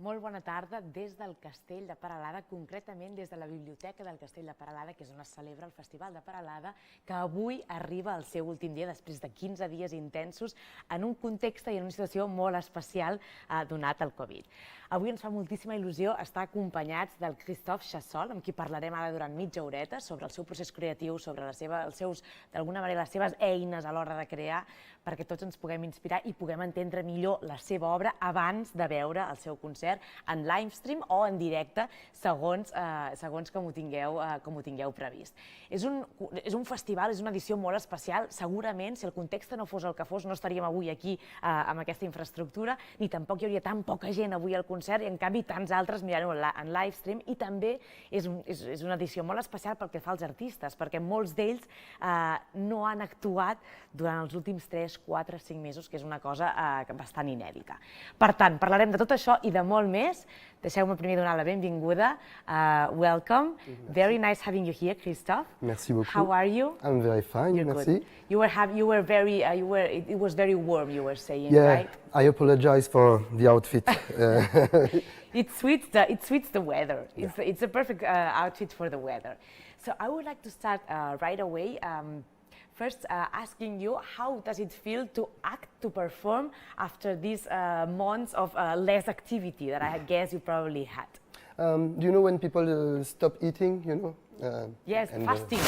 Molt bona tarda des del Castell de Peralada, concretament des de la Biblioteca del Castell de Peralada, que és on es celebra el Festival de Peralada, que avui arriba al seu últim dia, després de 15 dies intensos, en un context i en una situació molt especial donat el Covid. Avui ens fa moltíssima il·lusió estar acompanyats del Ultrascore Chassol, amb qui parlarem ara durant mitja horeta sobre el seu procés creatiu, sobre d'alguna manera les seves eines a l'hora de crear, perquè tots ens puguem inspirar i puguem entendre millor la seva obra abans de veure el seu concert en livestream o en directe, segons com ho tingueu previst. És un festival, és una edició molt especial. Segurament, si el context no fos el que fos, no estaríem avui aquí amb aquesta infraestructura, ni tampoc hi hauria tan poca gent avui al concert, i en canvi tants altres mirant-ho en livestream. I també és una edició molt especial pel que fa als artistes, perquè molts d'ells no han actuat durant els últims 3, 4, 5 mesos, que és una cosa bastant inèdita. Per tant, parlarem de tot això i de molt més. Deixeu-me primer donar la benvinguda. Welcome. Very nice having you here, Christophe. Merci beaucoup. How are you? I'm very fine, merci. It was very warm, you were saying, Yeah, right? I apologize for the outfit. It suits the weather. Yeah. It's a perfect outfit for the weather. So I would like to start right away. First, asking you, how does it feel to act, to perform after these months of less activity that I guess you probably had? Do you know when people stop eating, you know? Yes, fasting.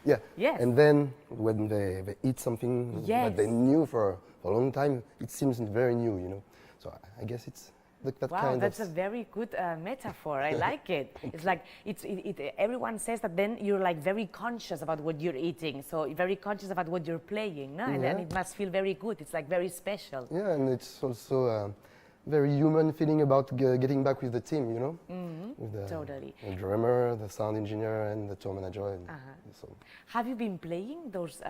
Yeah. Yes. And then when they eat something that they knew for a long time, it seems very new, you know? So I guess it's that wow, kind that's a very good metaphor. I like it. It's like everyone says that then you're like very conscious about what you're eating, so you're very conscious about what you're playing, no? And then it must feel very good. It's like very special. Yeah, and it's also a very human feeling about getting back with the team, you know? With Totally. The drummer, the sound engineer, and the tour manager. And so. Have you been playing those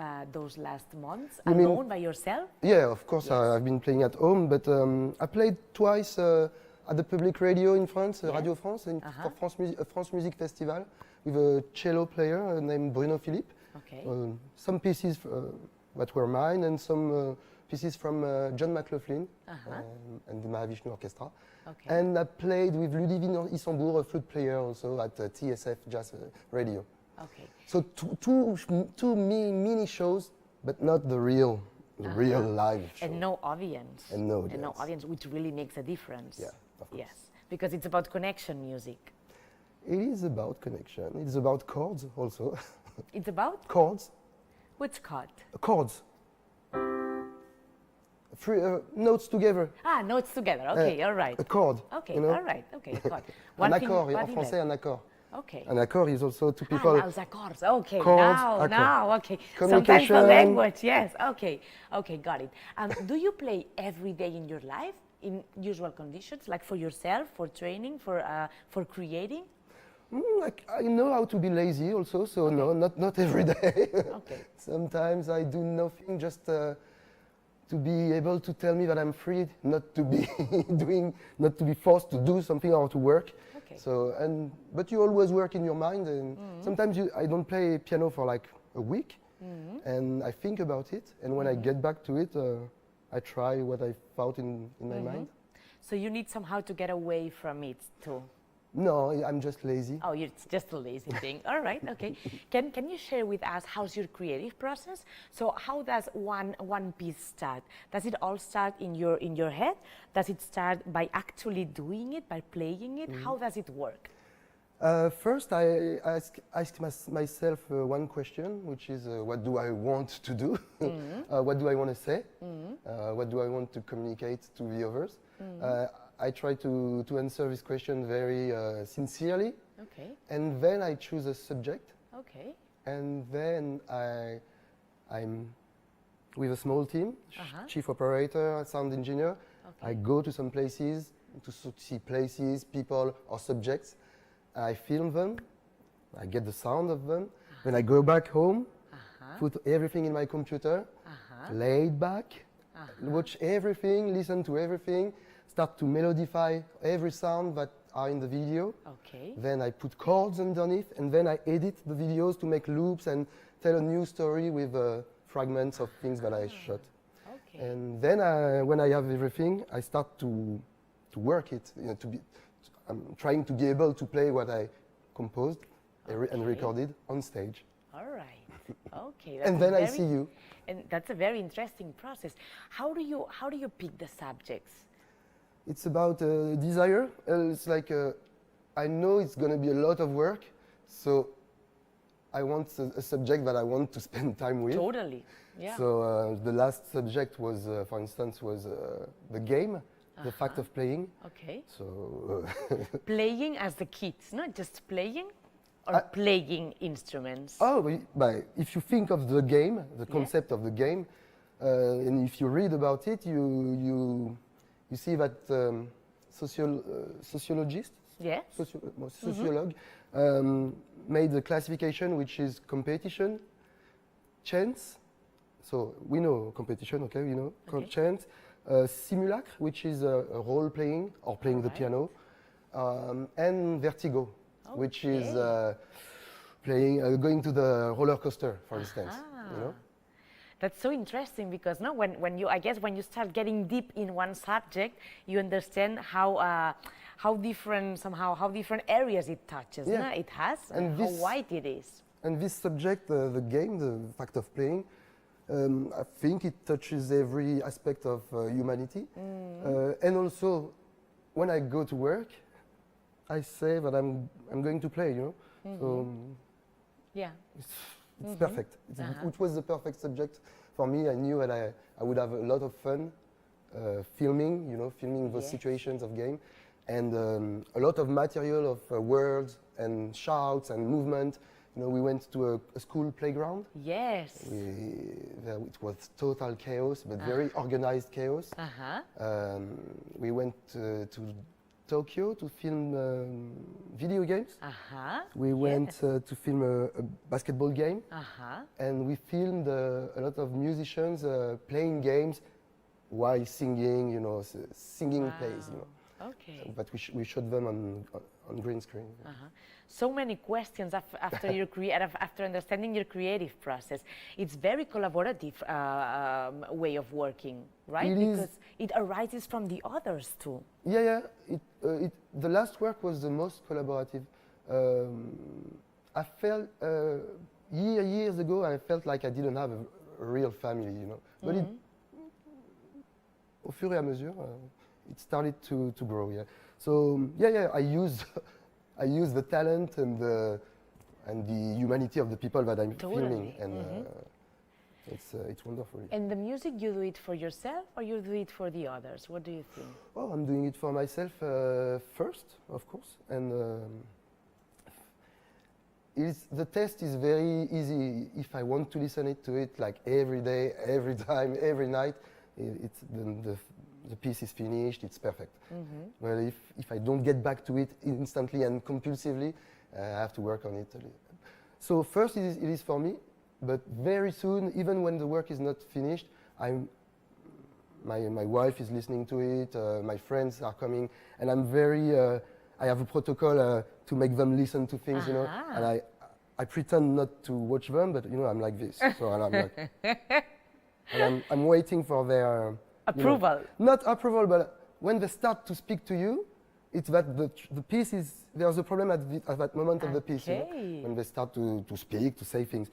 last months You alone by yourself? Yeah, of course. Yes. I've been playing at home, but I played twice at the public radio in France, Radio France, and for France Music Festival, with a cello player named Bruno Philippe. Okay. Some pieces that were mine, and some pieces from John McLaughlin and the Mahavishnu Orchestra. Okay. And I played with Ludivine Issambourg, a flute player, also at TSF Jazz Radio. Okay. So two mini shows, but not the real live show. And no audience. And no audience, which really makes a difference. Yeah, of course. Yes, because it's about connection music. It is about connection. It's about chords also. It's about? Chords. Which chord? Chords. Three notes together. Ah, notes together. Okay, all right. A chord. Okay, you know? all right. Okay, chord. Un accord. En français, un accord. Okay. An accord is also two people. Ah, now accords. Okay, chords, now, okay. Communication. Sometimes the language, yes. Okay, got it. Do you play every day in your life in usual conditions, like for yourself, for training, for creating? I know how to be lazy also, so no, not every day. Okay. Sometimes I do nothing, just to be able to tell me that I'm free, not to be not to be forced to do something or to work. Okay. So but you always work in your mind, and sometimes I don't play piano for like a week, and I think about it, and when I get back to it, I try what I thought in my mind. So you need somehow to get away from it too. No, I'm just lazy. Oh, it's just a lazy thing. All right, okay. Can you share with us how's your creative process? So how does one piece start? Does it all start in your head? Does it start by actually doing it, by playing it? How does it work? First, I ask myself one question, which is what do I want to do? What do I want to say? What do I want to communicate to the others? I try to answer this question very sincerely. Okay. And then I choose a subject. Okay. And then I'm with a small team, chief operator, sound engineer. Okay. I go to some places to see places, people, or subjects. I film them. I get the sound of them. Then I go back home, put everything in my computer, lay back, watch everything, listen to everything. Start to melodify every sound that are in the video. Okay. Then I put chords underneath, and then I edit the videos to make loops and tell a new story with fragments of things that I shot. Okay. And then when I have everything, I start to to work it. You know, I'm trying to be able to play what I composed and recorded on stage. All right. Okay. And then I see you. And that's a very interesting process. How do you pick the subjects? It's about desire. It's like I know it's going to be a lot of work, so I want a subject that I want to spend time with. Totally. Yeah. So the last subject was, for instance, the game, the fact of playing. Okay. So playing as the kids, not just playing, or playing instruments. Oh, but if you think of the game, the concept of the game, and if you read about it, you see that sociologists, sociologue, made a classification which is competition, chance. So we know competition, okay, you know, chance, simulacre, which is role playing or playing the piano, and vertigo, which is going to the roller coaster, for instance. You know? That's so interesting because when you start getting deep in one subject, you understand how different areas it touches. Yeah. It has and how wide it is. And this subject, the game, the fact of playing, I think it touches every aspect of humanity. And also, when I go to work, I say that I'm going to play. You know, so yeah. It's perfect. It was the perfect subject for me. I knew that I would have a lot of fun filming those situations of game, and a lot of material of words and shouts and movement. You know, we went to a school playground. Yes. It was total chaos, but very organized chaos. We went to Tokyo to film video games. We went to film a basketball game. And we filmed a lot of musicians playing games while singing, you know, singing plays, you know. Okay. But we shot them on green screen. So many questions after understanding your creative process. It's very collaborative way of working, right? Because it arises from the others too. Yeah. The last work was the most collaborative. I felt years ago I felt like I didn't have a real family, you know. But au fur et à mesure, it started to grow. Yeah. So I use the talent and the humanity of the people that I'm filming, and it's wonderful. And the music, you do it for yourself or you do it for the others? What do you think? Oh, I'm doing it for myself first, of course, and the test is very easy. If I want to listen to it like every day, every time, every night, the piece is finished, it's perfect. Well, if I don't get back to it instantly and compulsively, I have to work on it. So first it is for me, but very soon, even when the work is not finished, my wife is listening to it, my friends are coming, and I'm very, I have a protocol to make them listen to things, you know, and I pretend not to watch them, but you know, I'm like this. So I'm like, and I'm waiting for their approval. You know, not approval, but when they start to speak to you, it's that the piece is, there's a problem at that moment of the piece. You know? When they start to speak, to say things,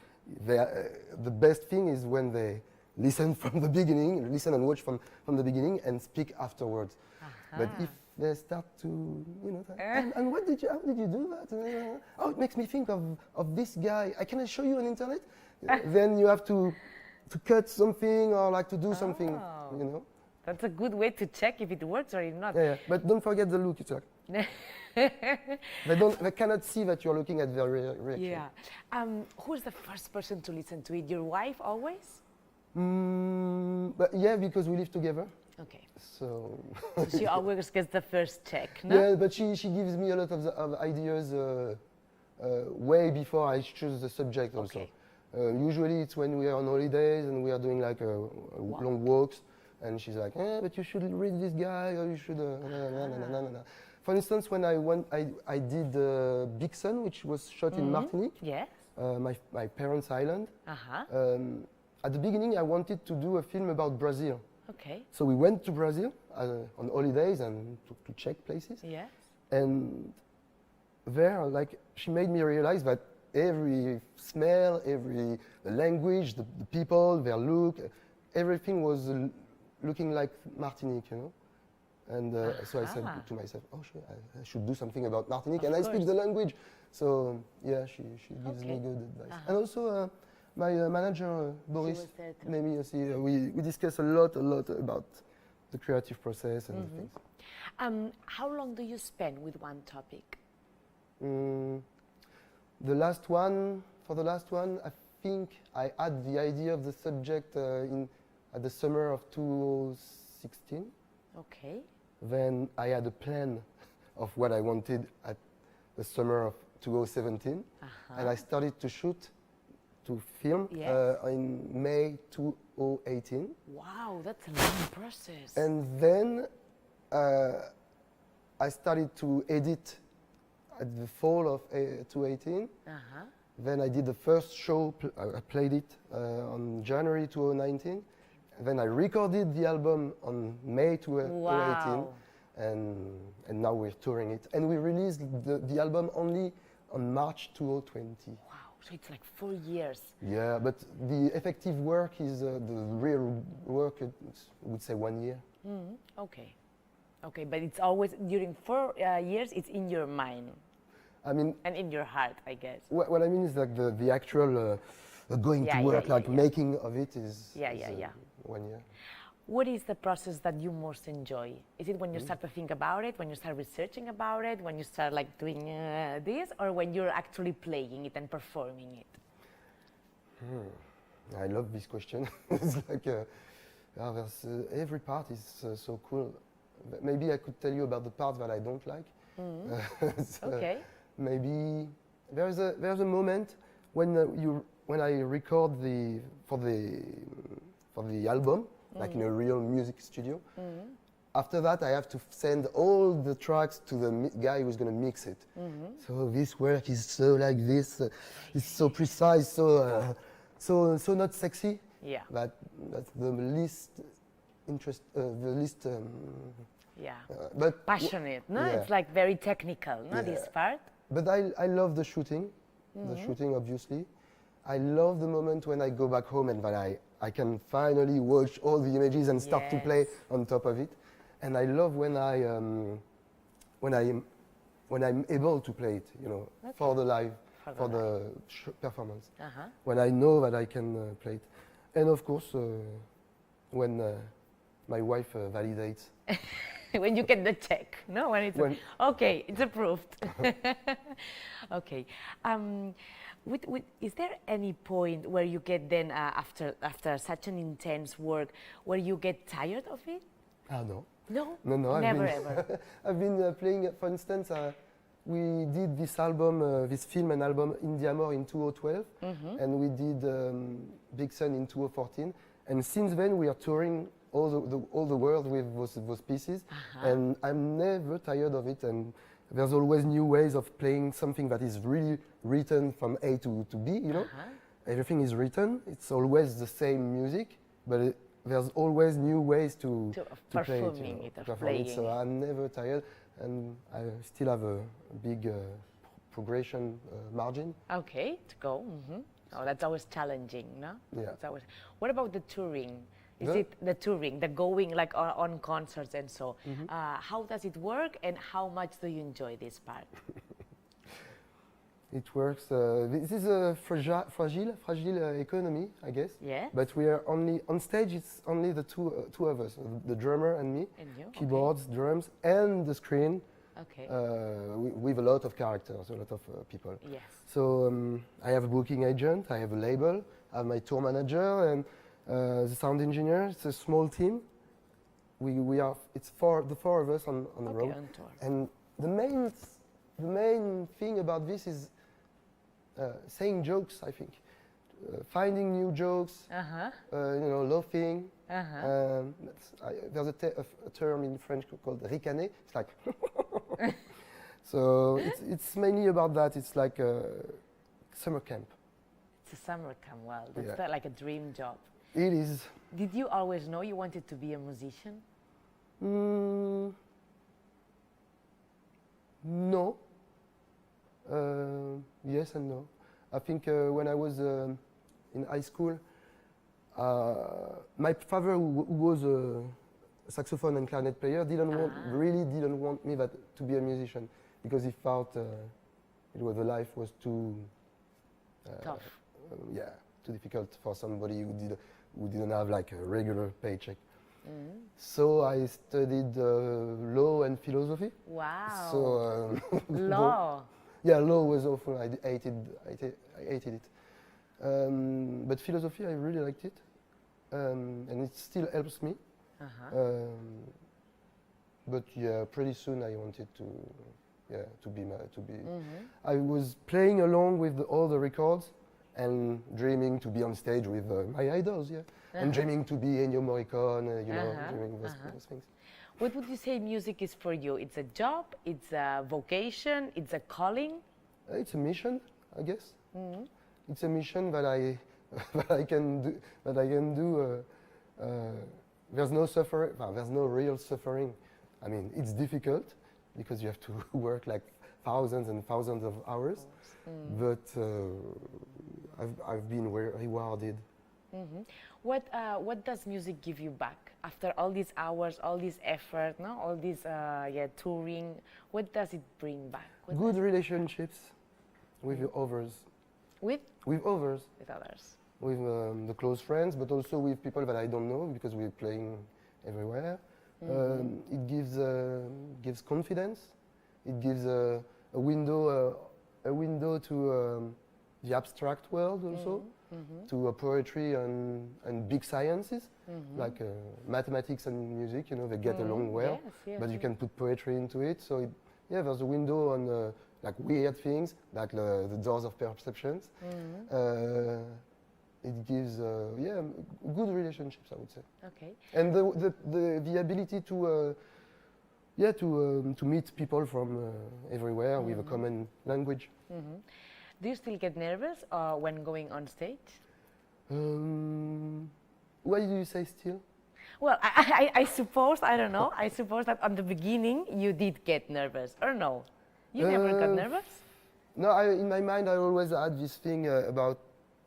the best thing is when they listen from the beginning, listen and watch from the beginning and speak afterwards. But if they start to, you know, and how did you do that? Oh, it makes me think of this guy. Can I show you on internet? Then you have to cut something or like to do something, you know. That's a good way to check if it works or if not. Yeah, but don't forget the look. It's like they cannot see that you're looking at their reaction. Yeah. Who's the first person to listen to it? Your wife always? But yeah, because we live together. Okay. So she always gets the first check, no? Yeah, but she gives me a lot of ideas way before I choose the subject also. Okay. Usually it's when we are on holidays and we are doing like long walks, and she's like, but you should read this guy, or you should For instance, when I did Big Sun, which was shot in Martinique, my parents' island. At the beginning I wanted to do a film about Brazil. Okay. So we went to Brazil. on holidays and to check places. Yes. And there, like, she made me realize that every smell, every language, the people, their look, everything was looking like Martinique, you know. And so I said to myself, oh, I should do something about Martinique, and I speak the language. So yeah, she gives me good advice. And also my manager, Boris, Nemi, we discuss a lot about the creative process and things. How long do you spend with one topic? For the last one, I think I had the idea of the subject at the summer of 2016. Okay. Then I had a plan of what I wanted at the summer of 2017, and I started to film in May 2018. Wow, that's a long process. And then I started to edit at the fall of 2018. Then I did the first show, I played it on January 2019. Then I recorded the album on May 2018, and now we're touring it. And we released the album only on March 2020. Wow, so it's like 4 years. Yeah, but the effective work is, the real work, I would say 1 year. Okay. Okay, but it's always, during 4 years, it's in your mind. I mean... And in your heart, I guess. What I mean is like the actual going to work, making of it is 1 year. What is the process that you most enjoy? Is it when you start to think about it, when you start researching about it, when you start like doing this, or when you're actually playing it and performing it? I love this question. It's like, every part is so cool. Maybe I could tell you about the parts that I don't like. Okay. Maybe there's a moment when I record for the album, like in a real music studio. After that, I have to send all the tracks to the guy who's going to mix it. So this work is so like this, it's so precise, so not sexy. Yeah. But that's the least interest, but passionate, no? Yeah. It's like very technical, no? This part. But I love the shooting, obviously. I love the moment when I go back home and that I can finally watch all the images and start to play on top of it. And I love when I'm able to play it, you know, for the live, for the performance. When I know that I can play it. And of course, when my wife validates. When you get the check, no? Okay, it's approved. Okay. Is there any point where you get then, after such an intense work, where you get tired of it? No. No? No, Never ever. I've been playing, for instance, we did this album, this film and album, Indiamore, in 2012, and we did Big Sun in 2014. And since then, we are touring all the world with those pieces, and I'm never tired of it. And there's always new ways of playing something that is really written from A to B, you know? Everything is written, it's always the same music, but there's always new ways to play it, you know, of playing it. So I'm never tired, and I still have a big progression margin. Okay, to go. Oh, that's always challenging, no? Yeah. What about the touring? Is it the touring, the going like on concerts and so? How does it work, and how much do you enjoy this part? It works. This is a fragile economy, I guess. Yeah. But we are only on stage. It's only the two of us, the drummer and me. And you? Keyboards, drums, and the screen. Okay. With a lot of characters, a lot of people. Yes. So I have a booking agent. I have a label. I have my tour manager and the sound engineer. It's a small team. We are. It's the four of us on the road. On tour. And the main thing about this is saying jokes, I think. Finding new jokes, you know, laughing. There's a term in French called ricaner. It's like, so it's mainly about that. It's like a summer camp. It's a summer camp. Well, that's like a dream job. It is. Did you always know you wanted to be a musician? Mm, no. Yes and no. I think when I was in high school, my father, who was a saxophone and clarinet player, really didn't want me to be a musician because he felt the life was too Tough. Yeah, too difficult for somebody who didn't have like a regular paycheck. So I studied law and philosophy. Wow. So Law. yeah, law was awful. I hated it. But philosophy, I really liked it, and it still helps me. But yeah, pretty soon I wanted to be. I was playing along with all the records and dreaming to be on stage with my idols, and dreaming to be Ennio Morricone, dreaming those things. What would you say music is for you? It's a job, it's a vocation, it's a calling? It's a mission, I guess. It's a mission that I can do. There's no suffering. There's no real suffering. I mean, it's difficult because you have to work like thousands and thousands of hours. But I've been rewarded. What does music give you back after all these hours, all this effort, no? All this touring? What does it bring back? Good relationships with others. With others. With others. With the close friends, but also with people that I don't know because we're playing everywhere. It gives confidence. It gives a window to the abstract world also, to poetry and big sciences like mathematics and music. They get along well, but you can put poetry into it. So there's a window on like weird things, like the doors of perceptions. It gives good relationships, I would say. Okay. And the ability to meet people from everywhere with a common language. Do you still get nervous when going on stage? Why do you say still? Well, I suppose, I don't know, I suppose that on the beginning you did get nervous, or no? You never got nervous? No, in my mind I always had this thing about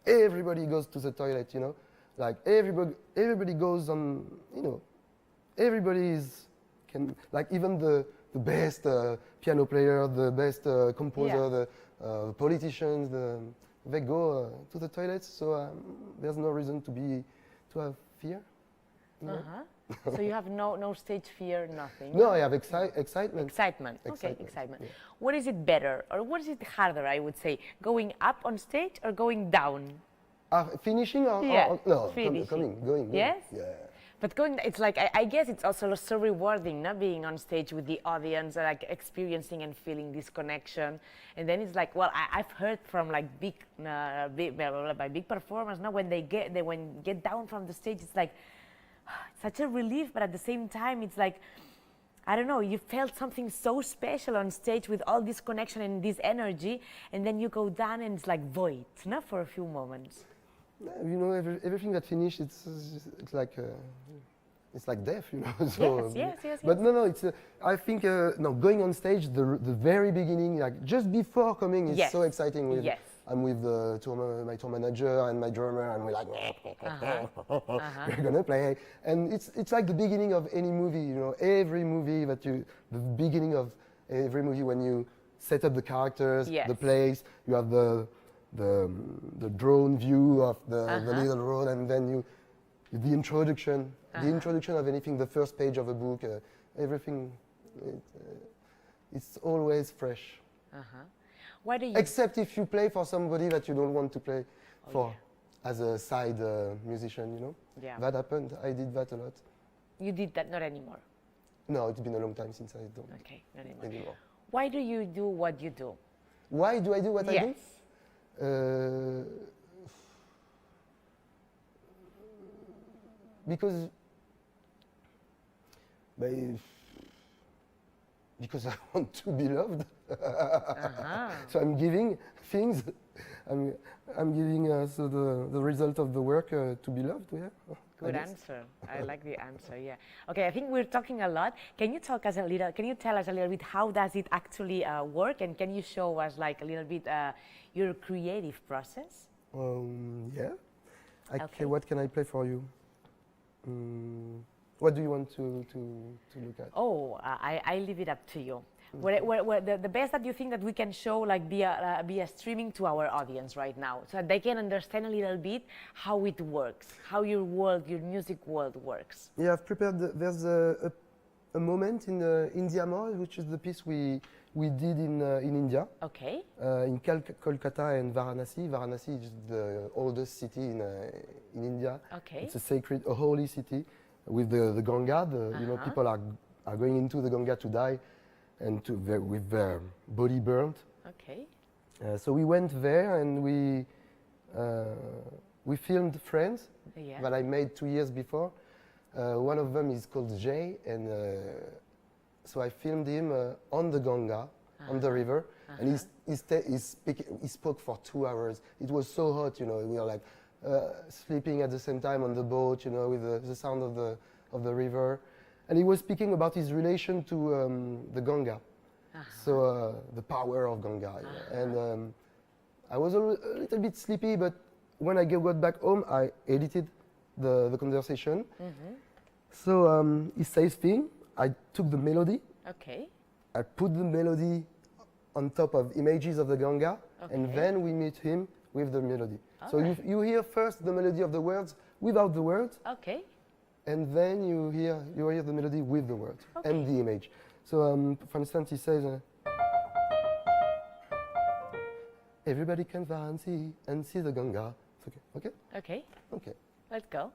everybody goes to the toilet, like everybody goes on, everybody like even the best piano player, the best composer, the politicians, they go to the toilets, so there's no reason to have fear. So you have no stage fear, nothing? No, I have excitement. Excitement, okay, excitement. Yeah. What is it better, or what is it harder, I would say, going up on stage or going down? Finishing or no, finishing. Going. Yes? Yeah. But going, it's like, I guess it's also so rewarding, not being on stage with the audience, like experiencing and feeling this connection. And then it's like, well, I've heard from like big performers, now when they get down from the stage, it's like, such a relief, but at the same time, it's like, I don't know, you felt something so special on stage with all this connection and this energy, and then you go down and it's like void, no, for a few moments. Everything that finished, it's like death, So, yes. But no, it's. I think going on stage, the very beginning, like just before coming, is so exciting. I'm with my tour manager and my drummer, and we're like, we're gonna play, and it's like the beginning of any movie, Every movie the beginning of every movie when you set up the characters, the place, you have the drone view of the little road, and then the introduction of anything, the first page of a book, everything. It's always fresh. Why do you? Except if you play for somebody that you don't want to play for, as a side musician, Yeah. That happened. I did that a lot. You did that, not anymore. No, it's been a long time since I don't. Okay, not anymore. Anymore. Why do you do what you do? Why do I do what I do? Because I want to be loved. So I'm giving things. I'm giving the result of the work to be loved. Yeah. Good answer. I like the answer. Yeah. Okay. I think we're talking a lot. Can you tell us a little bit how does it actually work, and can you show us like a little bit your creative process? Yeah. Okay. What can I play for you? What do you want to look at? Oh, I leave it up to you. The best that you think that we can show like via streaming to our audience right now, so that they can understand a little bit how it works, how your music world works. Yeah, I've prepared. There's a moment in India More, which is the piece we did in India. Okay. In Kolkata and Varanasi. Varanasi is the oldest city in India. Okay. It's a holy city with the Ganga. You know, people are going into the Ganga to die, and with their body burnt. Okay. So we went there and we filmed friends that I made 2 years before. One of them is called Jay, and so I filmed him on the Ganga, on the river, and he spoke for 2 hours. It was so hot, you know. We were like sleeping at the same time on the boat, you know, with the sound of the river. And he was speaking about his relation to the Ganga, so the power of Ganga. And I was a little bit sleepy, but when I got back home, I edited the conversation. So he says thing. I took the melody. Okay. I put the melody on top of images of the Ganga, and then we meet him with the melody. So you hear first the melody of the words without the words. Okay. And then you hear the melody with the words and the image. So, for instance, he says, "Everybody can Varanasi and see the Ganga." It's okay. Okay. Okay. Okay. Let's go.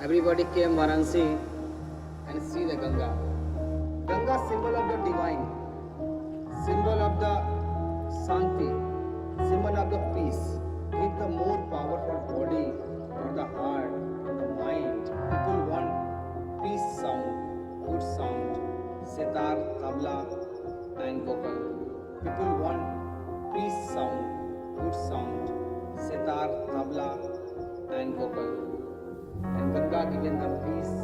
Everybody came Varanasi and see the Ganga. Ganga, symbol of the divine, symbol of the Shanti, symbol of the peace. Give the more power for body, for the heart, for the mind. People want peace sound, good sound, sitar, tabla and vocal. People want peace sound, good sound, sitar, tabla and vocal. And Ganga given the peace,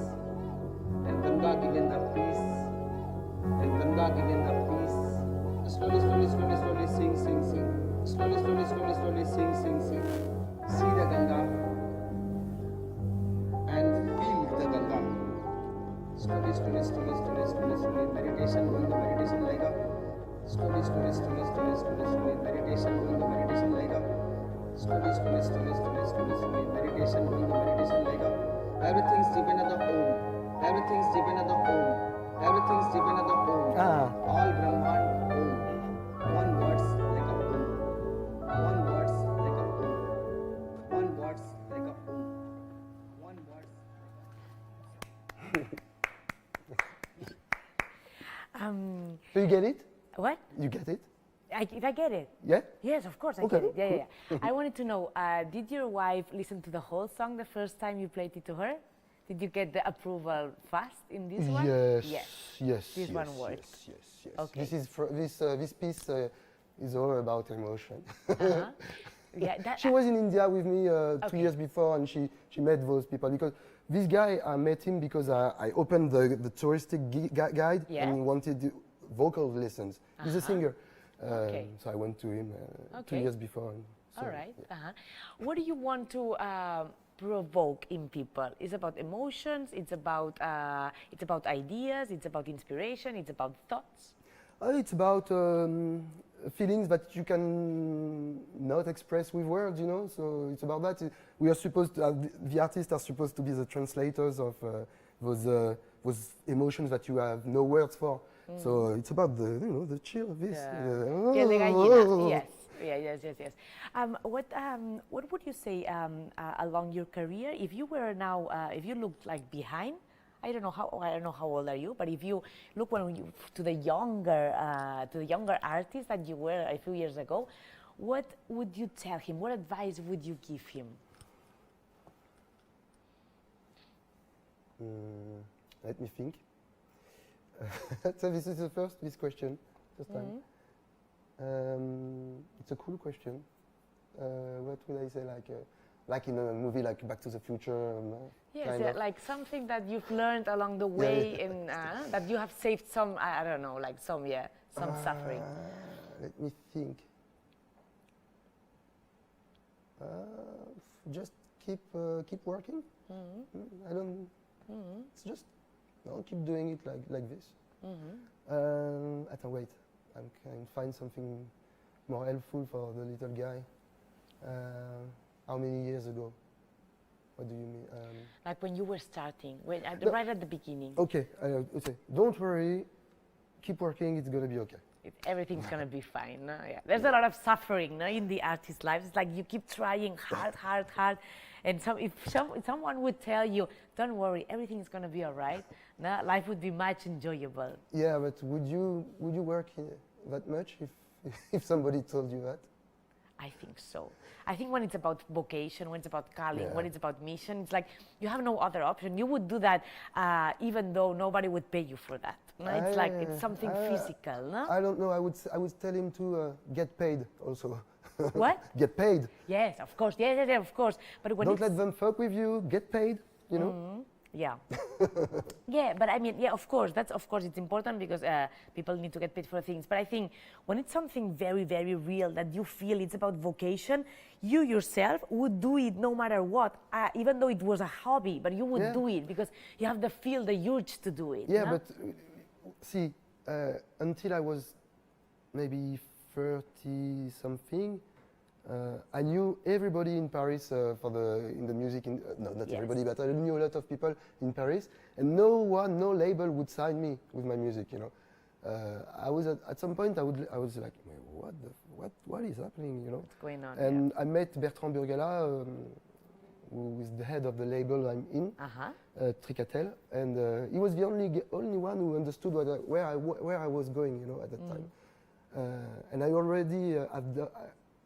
and Ganga given the peace, and Ganga given the peace. Slowly, slowly, slowly, slowly sing, sing, sing. Slowly, slowly, slowly, slowly sing, sing, sing. See the Ganga and feel the Ganga. Slowly, slowly, slowly, slowly, slowly, slowly. Meditation, doing the meditation like a. Slowly, slowly, slowly, slowly, slowly, slowly. Meditation, doing the meditation like a. Slowly, slowly, slowly, slowly, slowly, slowly. Meditation, doing the meditation like a. Everything's depend on the home. Everything's depend on the home. Everything's depend on the home. All Brahman home. One words like a home. One words like a home. One words like a home. One words. So you get it? What? You get it? If I get it. Yeah? Yes, of course, I Okay, get it. Yeah, cool. yeah, yeah. I wanted to know, did your wife listen to the whole song the first time you played it to her? Did you get the approval fast in this one? Yes, Yes. yes, This yes, one worked. yes, yes, yes. Okay. This piece is all about emotion. Uh-huh. Yeah, that, She was in India with me 2 Okay. years before, and she met those people because this guy, I met him because I opened the touristic guide Yeah. and he wanted vocal lessons. He's a singer, Okay. so I went to him 2 Okay. years before. And so, all right. yeah. Uh-huh. What do you want to provoke in people? It's about emotions. It's about ideas. It's about inspiration. It's about thoughts. It's about feelings that you can not express with words, you know. So it's about that. We are supposed to, the artists are supposed to be the translators of those emotions that you have no words for. So it's about the chill of this. Piel de gallina. Yes. Yeah, yes, yes, yes. What would you say along your career if you were now, if you looked like behind? I don't know how old are you, but if you look to the younger artist that you were a few years ago, what would you tell him? What advice would you give him? Let me think. So this is this question, first time. It's a cool question. What would I say? Like in a movie like Back to the Future. Yes, kind yeah, of. like something that you've learned along the way, and that you have saved some. I don't know, like some suffering. Let me think. Just keep working. I don't. It's just keep doing it like this. Wait, I can find something more helpful for the little guy. How many years ago? What do you mean? Like when you were starting, right at the beginning. Okay, I would say, don't worry, keep working, it's gonna be okay. Everything's gonna be fine. No? Yeah. There's a lot of suffering, no, in the artist's life. It's like you keep trying hard, and if someone would tell you, "Don't worry, everything's gonna be all right," no, life would be much enjoyable. Yeah, but would you work that much if somebody told you that? I think so. I think when it's about vocation, when it's about calling, when it's about mission, it's like you have no other option. You would do that even though nobody would pay you for that. No? It's like it's something physical, no? I don't know. I would tell him to get paid also. What? Get paid. Yes, of course. Yeah, of course. But when don't let them fuck with you. Get paid. You know. Yeah. Yeah, but I mean, yeah, of course, it's important because people need to get paid for things. But I think when it's something very, very real that you feel it's about vocation, you yourself would do it no matter what, even though it was a hobby, but you would do it because you have the urge to do it. Yeah, no? but see, until I was maybe 30 something, I knew everybody in Paris in the music. Not everybody, but I knew a lot of people in Paris, and no label would sign me with my music. You know, I was at some point I was like, what is happening? You know, what's going on? And I met Bertrand Burgala, who is the head of the label I'm in, Tricatel, and he was the only one who understood where I was going. You know, at that time, and I already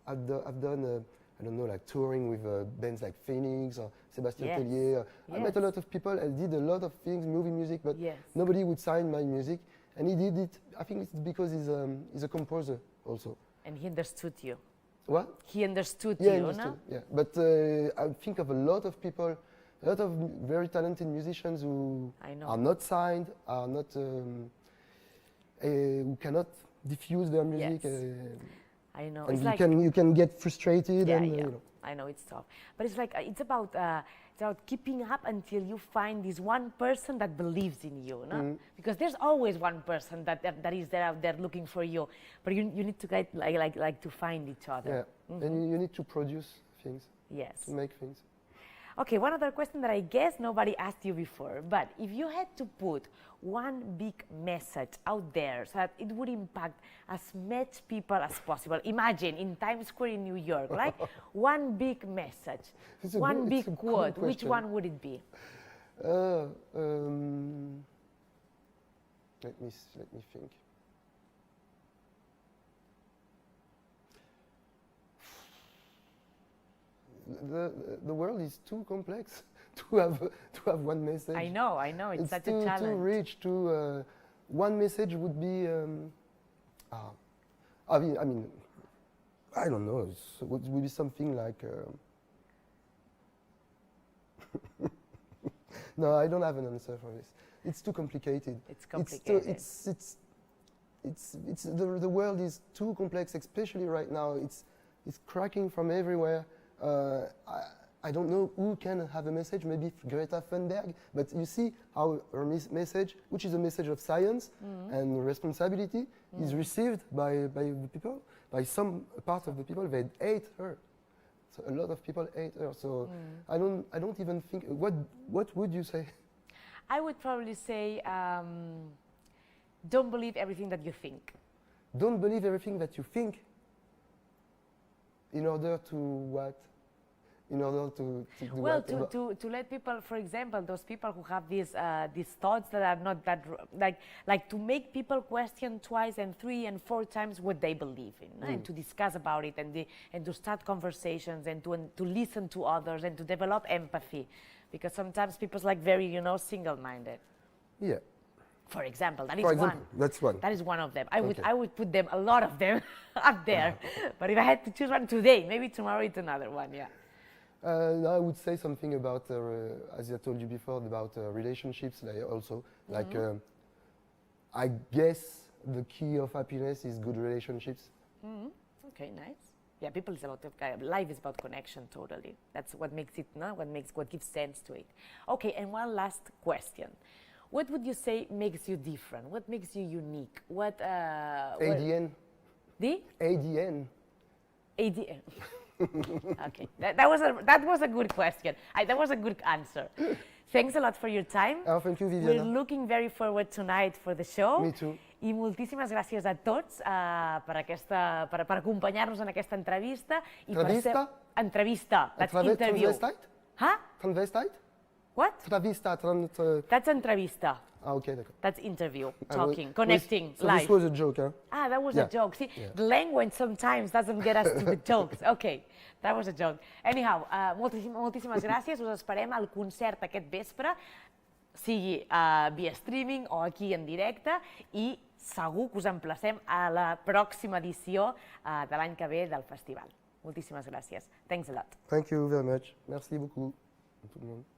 I've done, I don't know, like touring with bands like Phoenix or Sébastien Tellier. I met a lot of people. I did a lot of things, movie music, but nobody would sign my music. And he did it. I think it's because he's a composer also. And he understood you. What? He understood you, he understood, no? Yeah, but I think of a lot of people, a lot of very talented musicians who are not signed, are not, who cannot diffuse their music. I know. And it's you can get frustrated. Yeah, and, yeah. You know. I know it's tough, but it's like it's about keeping up until you find this one person that believes in you, no? Because there's always one person that is there out there looking for you, but you need to get like to find each other. Yeah, and you need to produce things. Yes. To make things. Okay, one other question that I guess nobody asked you before, but if you had to put one big message out there so that it would impact as much people as possible, imagine in Times Square in New York, like one big message, one big quote, which one would it be? Let me think. the world is too complex to have one message. I know, it's such a challenge. Too rich. One message would be. I mean, I don't know. It would be something like. No, I don't have an answer for this. It's too complicated. It's complicated. The world is too complex, especially right now. It's cracking from everywhere. I don't know who can have a message, maybe Greta Thunberg, but you see how her message, which is a message of science and responsibility, is received by the people, by some part of the people. They hate her. So a lot of people hate her. So I don't even think. What would you say? I would probably say, don't believe everything that you think. Don't believe everything that you think. In order to what? In order to do well, what? to let people, for example, those people who have these thoughts that are not that like to make people question twice and 3 and 4 times what they believe in, and to discuss about it, and to start conversations, and to listen to others, and to develop empathy, because sometimes people's like very single-minded. Yeah. For example, that is one. That's one. That is one of them. I would put them, a lot of them, up there. But if I had to choose one today, maybe tomorrow it's another one. Yeah. I would say something about, as I told you before, about relationships. I guess the key of happiness is good relationships. Okay, nice. Yeah, people is a lot of life is about connection. Totally. That's what makes it. What gives sense to it. Okay, and one last question. What would you say makes you different? What makes you unique? ADN. The? ADN. ADN. Okay, that was a good question. That was a good answer. Thanks a lot for your time. Thank you, Viviana. We're looking very forward tonight for the show. Me too. I moltíssimes gràcies a tots per acompanyar-nos en aquesta entrevista. Entrevista. That's interview. Transvestite? Huh? Transvestite? What? That's entrevista. Okay, d'accord. That's interview, talking, connecting, so live. This was a joke, huh? That was a joke. See, the language sometimes doesn't get us to the jokes. Okay, that was a joke. Anyhow, moltíssimes gràcies. Us esperem al concert aquest vespre, sigui via streaming o aquí en directe, i segur que us emplacem a la pròxima edició de l'any que ve del festival. Moltíssimes gràcies. Thanks a lot. Thank you very much. Merci beaucoup. Tout le monde.